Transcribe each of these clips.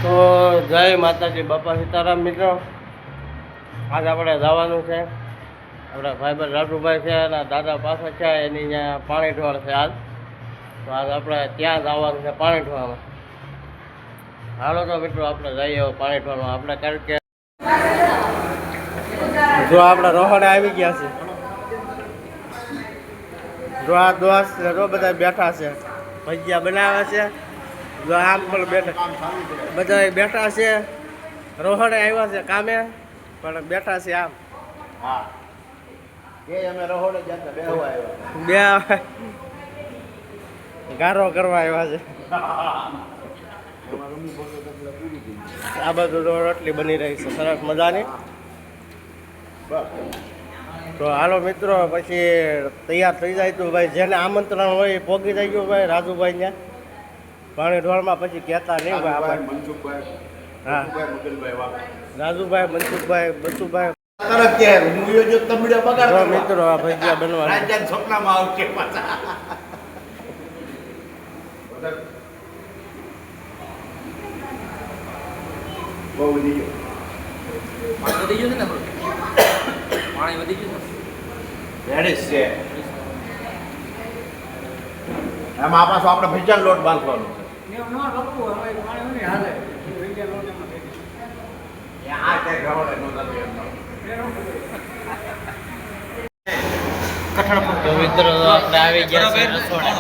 તો જય માતાજી, બાપા સીતારામ. મિત્રો, આજ આપણે જવાનું છે. આપણા ભાઈબંધ રાજુભાઈ છે અને દાદા પાસે છે, એની ત્યાં પાણી ઢોળ છે આજ. તો આજ આપણે ત્યાં જવાનું છે પાણી ઢોળમાં. હાલો તો મિત્રો આપણે જઈએ પાણી ઢોળમાં. આપણે કારણ કે જો આપણે રોહડે આવી ગયા છે, જો આ દોસ્ત જો બધા બેઠા છે, ભજીયા બનાવે છે. જો આમ પણ બેઠા, બધા બેઠા છે. રોહડે આવ્યા છે કામે, પણ બેઠા છે આમ. હા, કે અમે રોહડે જતા બેહવા આવ્યા, બે ગારો કરવા આવ્યા છે. આ બધું રોટલી બની રહી છે સરસ મજાની. તો હાલો મિત્રો, પછી તૈયાર થઈ જાય તો ભાઈ જેને આમંત્રણ હોય એ પોગી થઈ ગયું ભાઈ રાજુભાઈ ત્યાં પાણી ઢોળમાં. પછી કહેતા નહીં ભાઈ આપણે મનસુખભાઈ, હા, રાજુભાઈ, મનસુખભાઈ, બસુભાઈ. મિત્રો આ ભજીયા બનવા સપનામાં આવશે પાછા. બહુ વધી ગયો, પાણી વધી ગયું છે ને, પાણી વધી ગયું છે. એમાં પાછો આપણે ભજીયાનો લોટ બાંધવાનો છે. તો મિત્રો આપણે આવી ગયા છે રસોડે.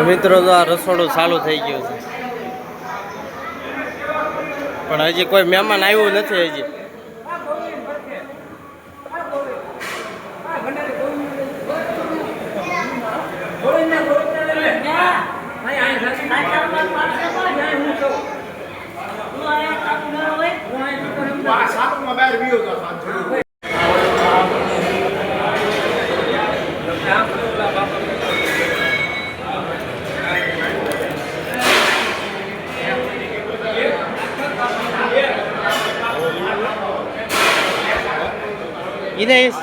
મિત્રો તો આ રસોડું ચાલુ થઈ ગયું છે, પણ હજી કોઈ મહેમાન આવ્યું નથી. હજી Inês.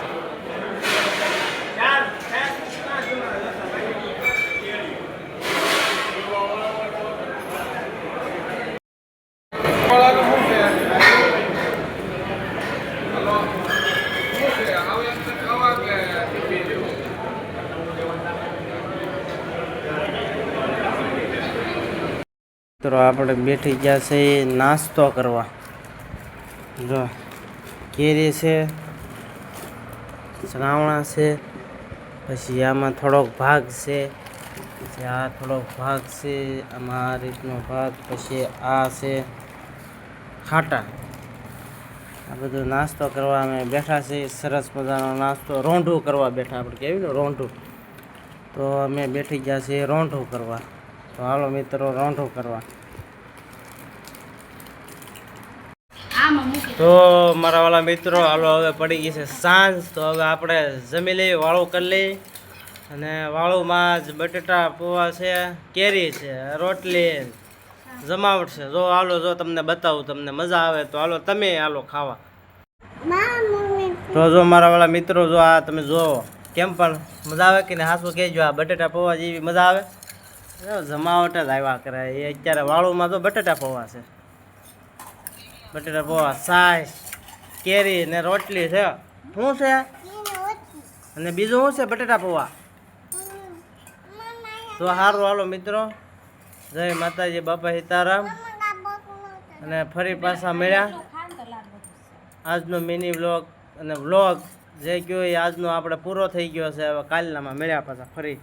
તો આપણે બેઠી ગયા છે નાસ્તો કરવા. જો કેરી છે, શ્રાવણા છે, પછી આમાં થોડોક ભાગ છે, પછી આ થોડોક ભાગ છે, આમાં આ રીતનો ભાગ, પછી આ છે ખાટા. આ બધું નાસ્તો કરવા અમે બેઠા છીએ. સરસ મજાનો નાસ્તો, રોંઢું કરવા બેઠા. આપણે કહેવાય ને રોંઢું. તો અમે બેઠી ગયા છીએ રોંઢું કરવા. તો હાલો મિત્રો રોંઢું કરવા. તો મારા વાલા મિત્રો, હાલો હવે પડી ગઈ છે સાંજ. તો હવે આપણે જમી લઈએ, વાળું કરી લઈએ. અને વાળુંમાં જ બટેટા પૌવા છે, કેરી છે, રોટલી, જમાવટ છે. જો હાલો, જો તમને બતાવું, તમને મજા આવે તો હાલો તમે હાલો ખાવા. તો જો મારા વાળા મિત્રો, જો આ તમે જોવો કેમ પણ મજા આવે કે ને, હાસું કહેજો. આ બટેટા પૌવા જેવી મજા આવે, જમાવટ જ આવ્યા કરે. એ અત્યારે વાળુંમાં તો બટેટા પૌવા છે, બટેટા પૌવા, છાશ, કેરી ને રોટલી છે. શું છે? અને બીજું શું છે? બટેટા પૌવા. તો સારું, હાલો મિત્રો, જય માતાજી, બાપા સીતારામ. અને ફરી પાછા મળ્યા. આજનો મિની વ્લોગ અને વ્લોગ જે કહ્યું એ આજનો આપણે પૂરો થઈ ગયો છે. હવે કાલનામાં મળ્યા પાછા ફરી.